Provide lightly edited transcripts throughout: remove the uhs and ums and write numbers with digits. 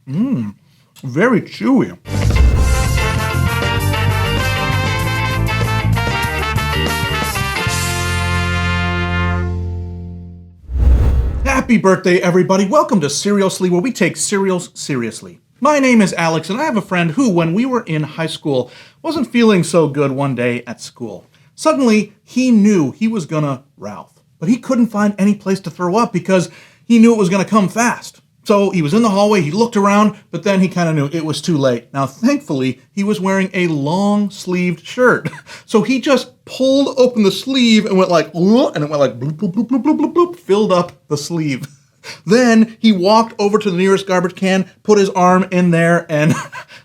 Very chewy. Happy birthday, everybody. Welcome to Cerealsly, where we take cereals seriously. My name is Alex, and I have a friend who, when we were in high school, wasn't feeling so good one day at school. Suddenly, he knew he was gonna Ralph, but he couldn't find any place to throw up because he knew it was gonna come fast. So he was in the hallway, he looked around, but then he kind of knew it was too late. Now, thankfully, he was wearing a long-sleeved shirt. So he just pulled open the sleeve and went like, and it went like, bloop, bloop, bloop, bloop, bloop, bloop, bloop, filled up the sleeve. Then he walked over to the nearest garbage can, put his arm in there, and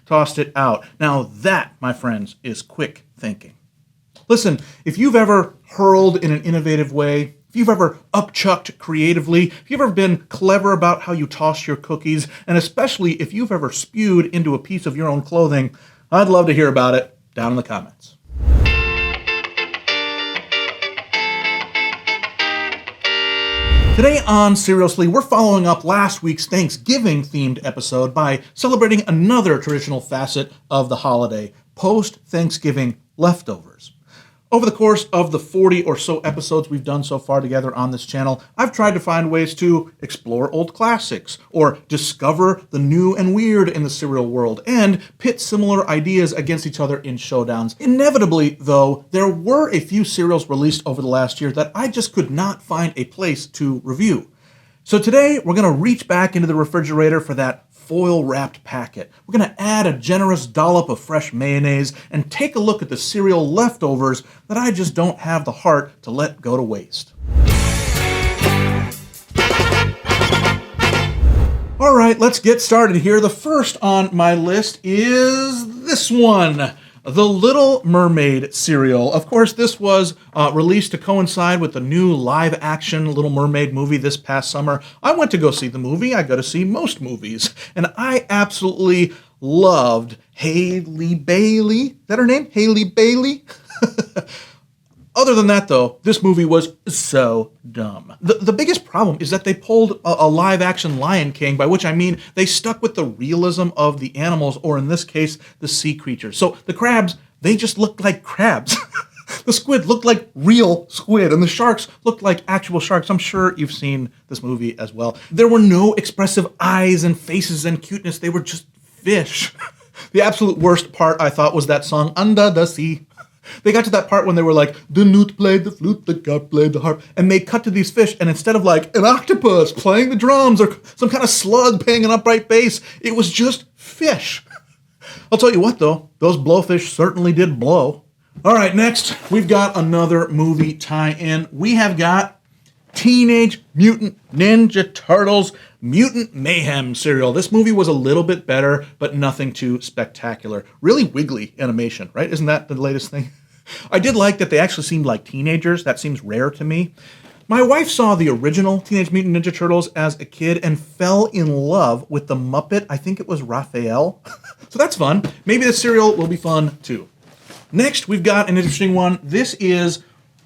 tossed it out. Now that, my friends, is quick thinking. Listen, if you've ever hurled in an innovative way, if you've ever upchucked creatively, if you've ever been clever about how you toss your cookies, and especially if you've ever spewed into a piece of your own clothing, I'd love to hear about it down in the comments. Today on Cerealsly, we're following up last week's Thanksgiving-themed episode by celebrating another traditional facet of the holiday, post-Thanksgiving leftovers. Over the course of the 40 or so episodes we've done so far together on this channel, I've tried to find ways to explore old classics, or discover the new and weird in the cereal world, and pit similar ideas against each other in showdowns. Inevitably, though, there were a few cereals released over the last year that I just could not find a place to review. So today, we're going to reach back into the refrigerator for that foil-wrapped packet. We're going to add a generous dollop of fresh mayonnaise and take a look at the cereal leftovers that I just don't have the heart to let go to waste. All right, let's get started here. The first on my list is this one. The Little Mermaid cereal. Of course, this was released to coincide with the new live-action Little Mermaid movie this past summer. I went to go see the movie. I go to see most movies. And I absolutely loved Hailey Bailey. Is that her name? Hailey Bailey? Other than that, though, this movie was so dumb. The biggest problem is that they pulled a live-action Lion King, by which I mean they stuck with the realism of the animals, or in this case, the sea creatures. So the crabs, they just looked like crabs. The squid looked like real squid, and the sharks looked like actual sharks. I'm sure you've seen this movie as well. There were no expressive eyes and faces and cuteness. They were just fish. The absolute worst part, I thought, was that song, Under the Sea. They got to that part when they were like, the newt played the flute, the god played the harp, and they cut to these fish, and instead of like an octopus playing the drums or some kind of slug playing an upright bass, it was just fish. I'll tell you what though, those blowfish certainly did blow. All right, next, we've got another movie tie-in. We have got Teenage Mutant Ninja Turtles Mutant Mayhem cereal. This movie was a little bit better, but nothing too spectacular. Really wiggly animation, right? Isn't that the latest thing? I did like that they actually seemed like teenagers. That seems rare to me. My wife saw the original Teenage Mutant Ninja Turtles as a kid and fell in love with the Muppet. I think it was Raphael. So that's fun. Maybe the cereal will be fun too. Next, we've got an interesting one. This is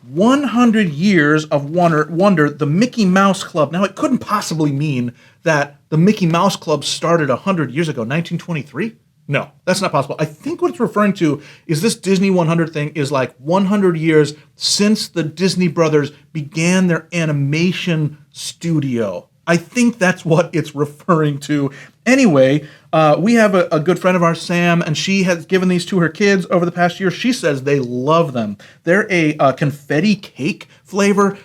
100 Years of Wonder, the Mickey Mouse Club. Now, it couldn't possibly mean that the Mickey Mouse Club started 100 years ago, 1923? No, that's not possible. I think what it's referring to is this Disney 100 thing is like 100 years since the Disney brothers began their animation studio. I think that's what it's referring to. Anyway, we have a good friend of ours, Sam, and she has given these to her kids over the past year. She says they love them. They're a confetti cake flavor.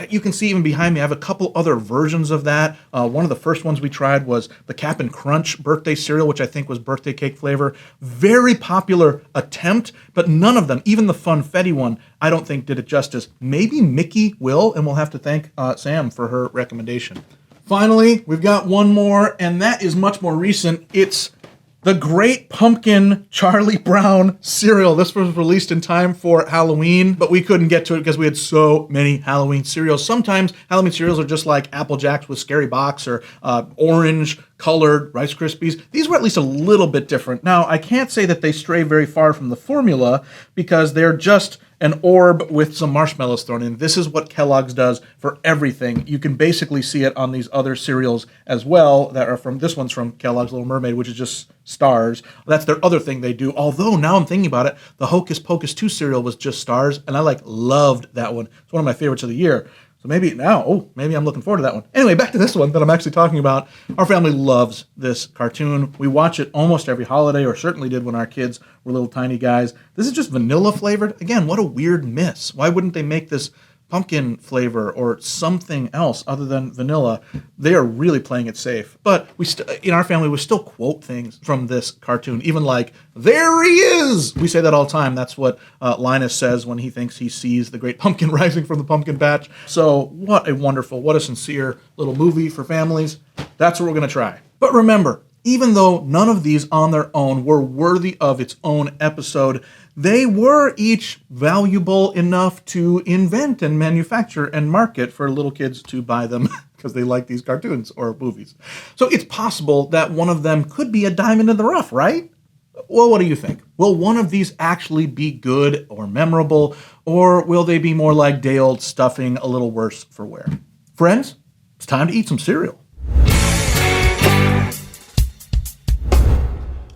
You can see even behind me, I have a couple other versions of that. One of the first ones we tried was the Cap'n Crunch birthday cereal, which I think was birthday cake flavor. Very popular attempt, but none of them, even the Funfetti one, I don't think did it justice. Maybe Mickey will, and we'll have to thank Sam for her recommendation. Finally, we've got one more, and that is much more recent. It's the Great Pumpkin Charlie Brown cereal. This was released in time for Halloween, but we couldn't get to it because we had so many Halloween cereals. Sometimes Halloween cereals are just like Apple Jacks with Scary Box or orange colored Rice Krispies. These were at least a little bit different. Now, I can't say that they stray very far from the formula because they're just an orb with some marshmallows thrown in. This is what Kellogg's does for everything. You can basically see it on these other cereals as well that are from, this one's from Kellogg's Little Mermaid, which is just stars. That's their other thing they do. Although now I'm thinking about it, the Hocus Pocus 2 cereal was just stars, and I loved that one. It's one of my favorites of the year. So maybe maybe I'm looking forward to that one. Anyway, back to this one that I'm actually talking about. Our family loves this cartoon. We watch it almost every holiday, or certainly did when our kids were little tiny guys. This is just vanilla flavored. Again, what a weird miss. Why wouldn't they make this pumpkin flavor or something else other than vanilla? They are really playing it safe. But we in our family, we still quote things from this cartoon, even like, "There he is!" We say that all the time. That's what Linus says when he thinks he sees the great pumpkin rising from the pumpkin patch. So what a sincere little movie for families. That's what we're going to try. But remember, even though none of these on their own were worthy of its own episode, they were each valuable enough to invent and manufacture and market for little kids to buy them because they like these cartoons or movies. So it's possible that one of them could be a diamond in the rough, right? Well, what do you think? Will one of these actually be good or memorable, or will they be more like day-old stuffing, a little worse for wear? Friends, it's time to eat some cereal.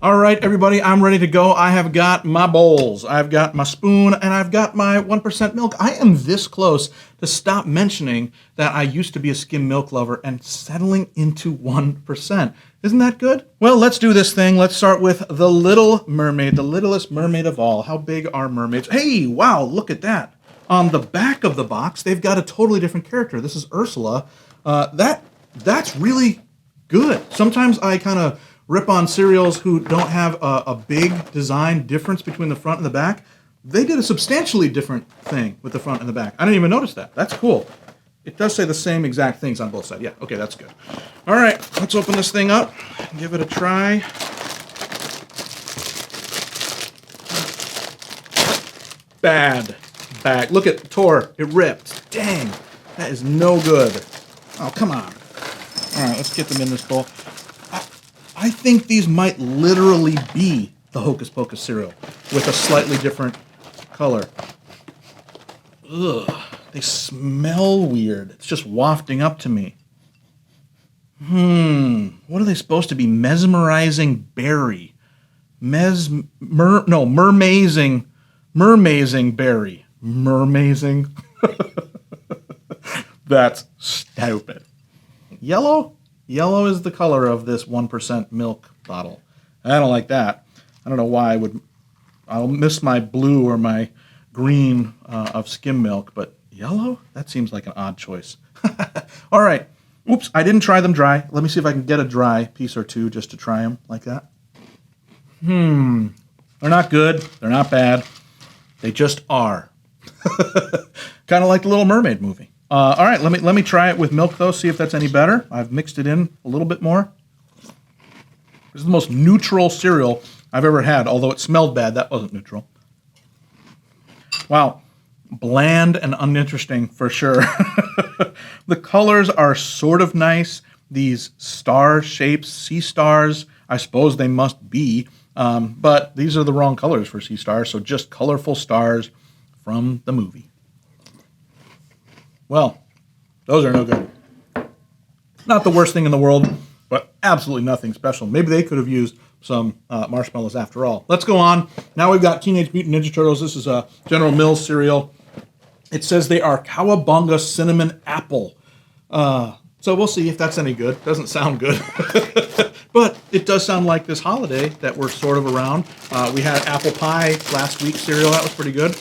All right, everybody, I'm ready to go. I have got my bowls, I've got my spoon, and I've got my 1% milk. I am this close to stop mentioning that I used to be a skim milk lover and settling into 1%. Isn't that good? Well, let's do this thing. Let's start with the Little Mermaid, the littlest mermaid of all. How big are mermaids? Hey, wow, look at that. On the back of the box, they've got a totally different character. This is Ursula. That's really good. Sometimes I kind of rip on cereals who don't have a big design difference between the front and the back. They did a substantially different thing with the front and the back. I didn't even notice that. That's cool. It does say the same exact things on both sides. Yeah, okay, that's good. All right, let's open this thing up and give it a try. Bad. Look at tore. It ripped. Dang, that is no good. Oh, come on. All right, let's get them in this bowl. I think these might literally be the Hocus Pocus cereal with a slightly different color. Ugh, they smell weird. It's just wafting up to me. What are they supposed to be? Mesmerizing berry. Mermazing berry. Mermazing. That's stupid. Yellow? Yellow is the color of this 1% milk bottle. I don't like that. I don't know why I'll miss my blue or my green of skim milk, but yellow? That seems like an odd choice. All right. Oops, I didn't try them dry. Let me see if I can get a dry piece or two just to try them like that. They're not good. They're not bad. They just are. Kind of like the Little Mermaid movie. All right, let me try it with milk, though, see if that's any better. I've mixed it in a little bit more. This is the most neutral cereal I've ever had, although it smelled bad. That wasn't neutral. Wow, bland and uninteresting for sure. The colors are sort of nice. These star shapes, sea stars, I suppose they must be, but these are the wrong colors for sea stars, so just colorful stars from the movie. Well, those are no good. Not the worst thing in the world, but absolutely nothing special. Maybe they could have used some marshmallows after all. Let's go on. Now we've got Teenage Mutant Ninja Turtles. This is a General Mills cereal. It says they are Cowabunga Cinnamon Apple. So we'll see if that's any good. Doesn't sound good. But it does sound like this holiday that we're sort of around. We had apple pie last week cereal. That was pretty good.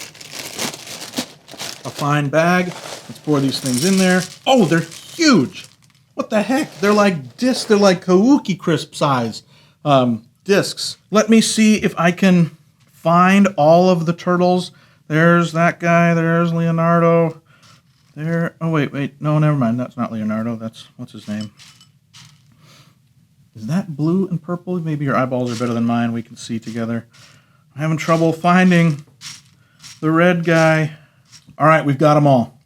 A fine bag. Let's pour these things in there. Oh, they're huge. What the heck? They're like discs. They're like Kabuki Crisp size discs. Let me see if I can find all of the turtles. There's that guy. There's Leonardo. There. Oh, wait. No, never mind. That's not Leonardo. That's, what's his name? Is that blue and purple? Maybe your eyeballs are better than mine. We can see together. I'm having trouble finding the red guy. All right, we've got them all.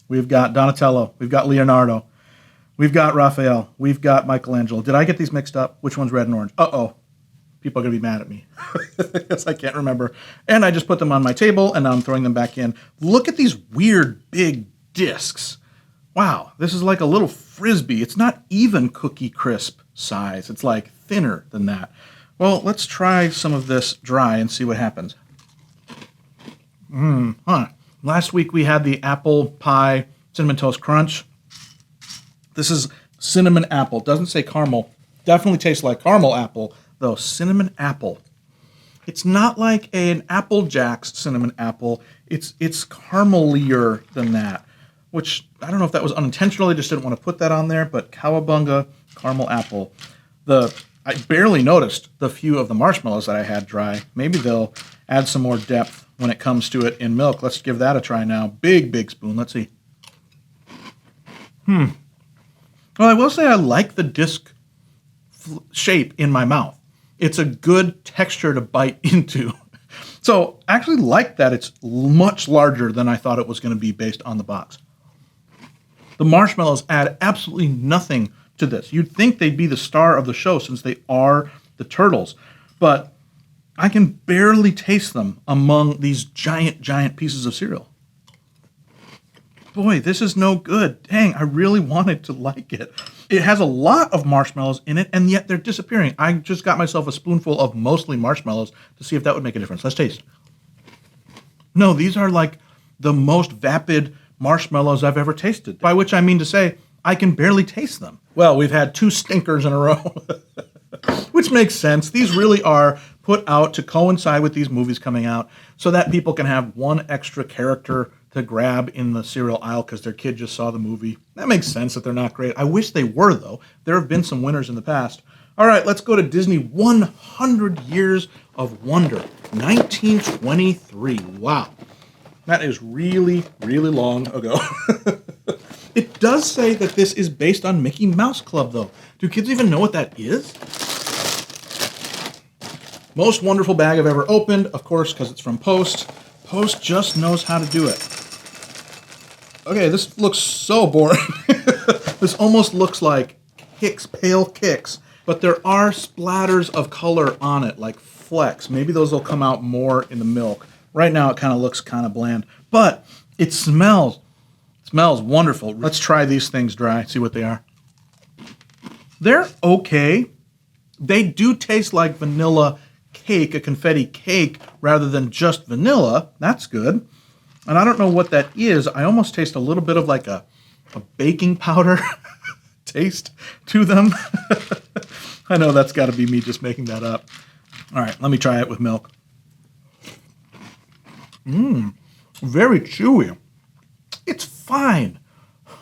We've got Donatello. We've got Leonardo. We've got Raphael. We've got Michelangelo. Did I get these mixed up? Which one's red and orange? Uh-oh. People are going to be mad at me because I can't remember. And I just put them on my table, and now I'm throwing them back in. Look at these weird big discs. Wow, this is like a little Frisbee. It's not even Cookie Crisp size. It's like thinner than that. Well, let's try some of this dry and see what happens. Last week we had the apple pie Cinnamon Toast Crunch. This is cinnamon apple. Doesn't say caramel. Definitely tastes like caramel apple, though. Cinnamon apple. It's not like an Apple Jacks cinnamon apple. It's caramelier than that, which I don't know if that was unintentional. I just didn't want to put that on there, but cowabunga caramel apple. I barely noticed the few of the marshmallows that I had dry. Maybe they'll add some more depth when it comes to it in milk. Let's give that a try now. Big spoon. Let's see. Well, I will say I like the disc shape in my mouth. It's a good texture to bite into. So I actually like that it's much larger than I thought it was going to be based on the box. The marshmallows add absolutely nothing to this. You'd think they'd be the star of the show since they are the turtles, but I can barely taste them among these giant pieces of cereal. Boy, this is no good. Dang, I really wanted to like it. It has a lot of marshmallows in it, and yet they're disappearing. I just got myself a spoonful of mostly marshmallows to see if that would make a difference. Let's taste. No, these are like the most vapid marshmallows I've ever tasted, by which I mean to say I can barely taste them. Well, we've had 2 stinkers in a row, which makes sense. These really are put out to coincide with these movies coming out so that people can have one extra character to grab in the cereal aisle because their kid just saw the movie. That makes sense that they're not great. I wish they were, though. There have been some winners in the past. All right, let's go to Disney 100 Years of Wonder, 1923. Wow. That is really long ago. It does say that this is based on Mickey Mouse Club, though. Do kids even know what that is? Most wonderful bag I've ever opened, of course, because it's from Post. Post just knows how to do it. Okay, this looks so boring. This almost looks like pale Kix, but there are splatters of color on it, like flecks. Maybe those will come out more in the milk. Right now, it kind of looks kind of bland, but it smells wonderful. Let's try these things dry, see what they are. They're okay. They do taste like vanilla cake, a confetti cake, rather than just vanilla. That's good. And I don't know what that is. I almost taste a little bit of like a baking powder taste to them. I know that's got to be me just making that up. All right, let me try it with milk. Very chewy. It's fine.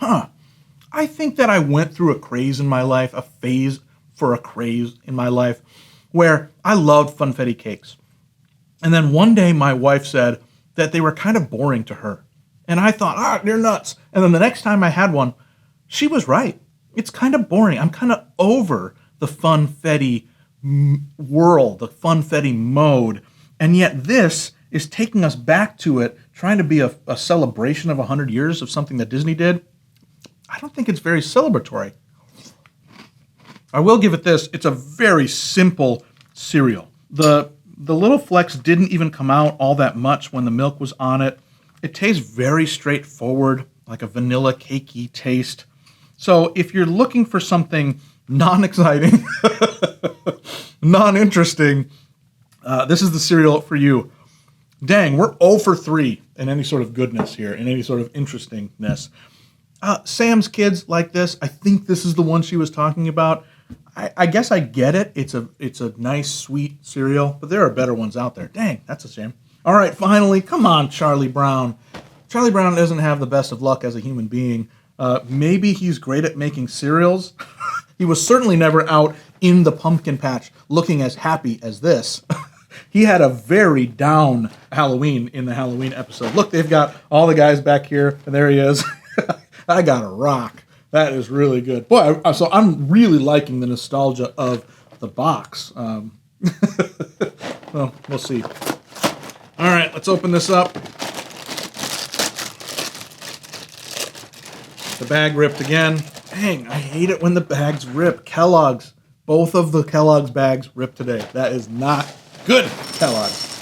I think that I went through a craze in my life, a phase for a craze in my life, where I loved funfetti cakes. And then one day my wife said that they were kind of boring to her. And I thought, they're nuts. And then the next time I had one, she was right. It's kind of boring. I'm kind of over the funfetti world, the funfetti mode. And yet this is taking us back to it, trying to be a celebration of 100 years of something that Disney did. I don't think it's very celebratory. I will give it this. It's a very simple cereal. The little flecks didn't even come out all that much when the milk was on it. It tastes very straightforward, like a vanilla cakey taste. So if you're looking for something non-exciting, non-interesting, this is the cereal for you. Dang, we're 0 for 3 in any sort of goodness here, in any sort of interestingness. Sam's Kids like this. I think this is the one she was talking about. I guess I get it. It's a nice, sweet cereal, but there are better ones out there. Dang, that's a shame. All right, finally, come on, Charlie Brown. Charlie Brown doesn't have the best of luck as a human being. Maybe he's great at making cereals. He was certainly never out in the pumpkin patch looking as happy as this. He had a very down Halloween in the Halloween episode. Look, they've got all the guys back here, and there he is. I got a rock. That is really good. Boy, so I'm really liking the nostalgia of the box. Well, we'll see. All right, let's open this up. The bag ripped again. Dang, I hate it when the bags rip. Kellogg's. Both of the Kellogg's bags ripped today. That is not good, Kellogg's.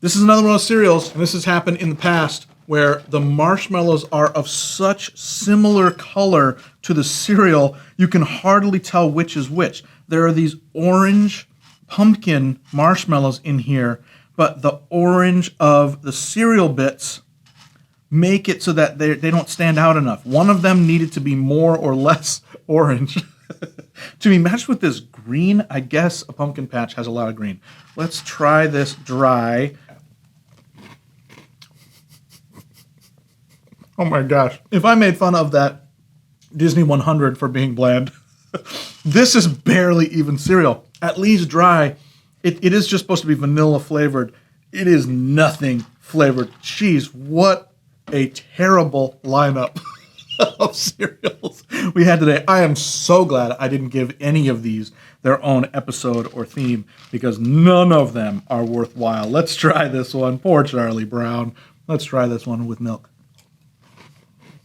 This is another one of those cereals, and this has happened in the past, where the marshmallows are of such similar color to the cereal, you can hardly tell which is which. There are these orange pumpkin marshmallows in here, but the orange of the cereal bits make it so that they don't stand out enough. One of them needed to be more or less orange to be matched with this green. I guess a pumpkin patch has a lot of green. Let's try this dry. Oh my gosh. If I made fun of that Disney 100 for being bland, this is barely even cereal. At least dry. It is just supposed to be vanilla flavored. It is nothing flavored. Jeez, what a terrible lineup of cereals we had today. I am so glad I didn't give any of these their own episode or theme, because none of them are worthwhile. Let's try this one. Poor Charlie Brown. Let's try this one with milk.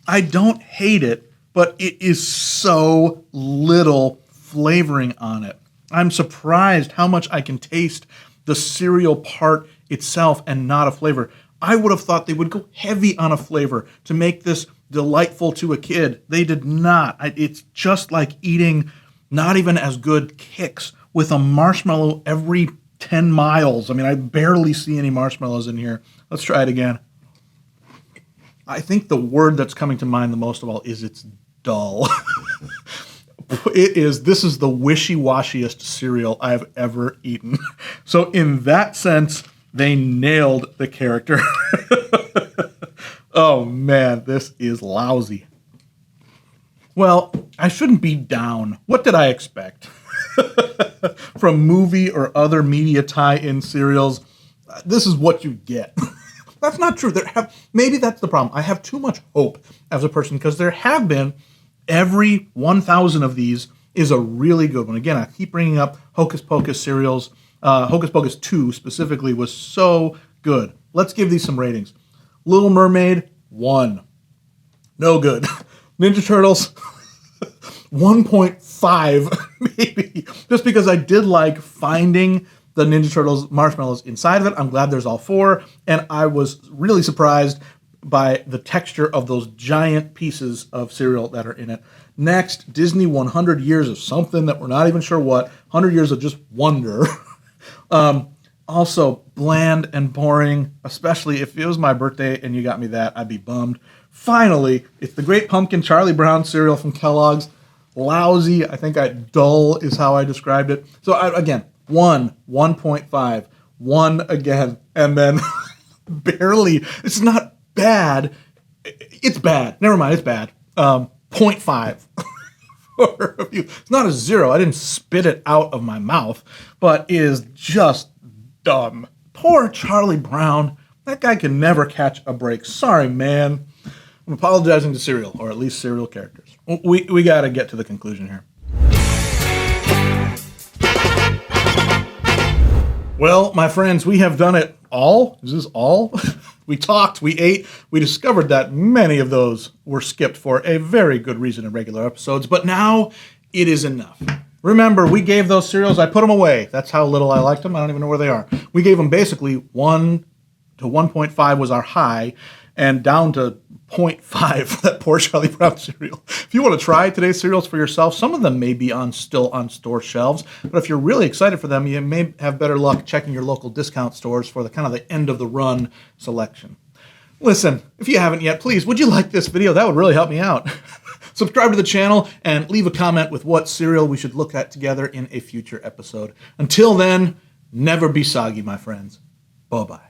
I don't hate it, but it is so little flavoring on it. I'm surprised how much I can taste the cereal part itself and not a flavor. I would have thought they would go heavy on a flavor to make this delightful to a kid. They did not. It's just like eating not even as good Kix with a marshmallow every 10 miles. I mean, I barely see any marshmallows in here. Let's try it again. I think the word that's coming to mind the most of all is it's dull. This is the wishy-washiest cereal I've ever eaten. So in that sense, they nailed the character. Oh man, this is lousy. Well, I shouldn't be down. What did I expect? From movie or other media tie-in cereals, this is what you get. That's not true. Maybe that's the problem. I have too much hope as a person, because there have been, every 1,000 of these is a really good one. Again, I keep bringing up Hocus Pocus cereals. Hocus Pocus 2 specifically was so good. Let's give these some ratings. Little Mermaid, 1. No good. Ninja Turtles, 1.5 maybe. Just because I did like finding the Ninja Turtles marshmallows inside of it. I'm glad there's all 4. And I was really surprised by the texture of those giant pieces of cereal that are in it. Next, Disney 100 years of something that we're not even sure what. 100 years of just wonder. Also, bland and boring, especially if it was my birthday and you got me that, I'd be bummed. Finally, it's the Great Pumpkin Charlie Brown cereal from Kellogg's. Lousy. I think dull is how I described it. So again, 1, 1.5, 1 again, and then barely. It's not bad. It's bad. Never mind, it's bad. 0.5. For a few. It's not a 0. I didn't spit it out of my mouth, but it is just dumb. Poor Charlie Brown. That guy can never catch a break. Sorry, man. I'm apologizing to cereal, or at least cereal characters. We got to get to the conclusion here. Well, my friends, we have done it all. Is this all? We talked, we ate, we discovered that many of those were skipped for a very good reason in regular episodes, but now it is enough. Remember, we gave those cereals, I put them away. That's how little I liked them. I don't even know where they are. We gave them basically 1 to 1.5 was our high, and down to 0.5 for that poor Charlie Brown cereal. If you want to try today's cereals for yourself, some of them may be still on store shelves, but if you're really excited for them, you may have better luck checking your local discount stores for the kind of the end of the run selection. Listen, if you haven't yet, please, would you like this video? That would really help me out. Subscribe to the channel and leave a comment with what cereal we should look at together in a future episode. Until then, never be soggy, my friends. Bye-bye.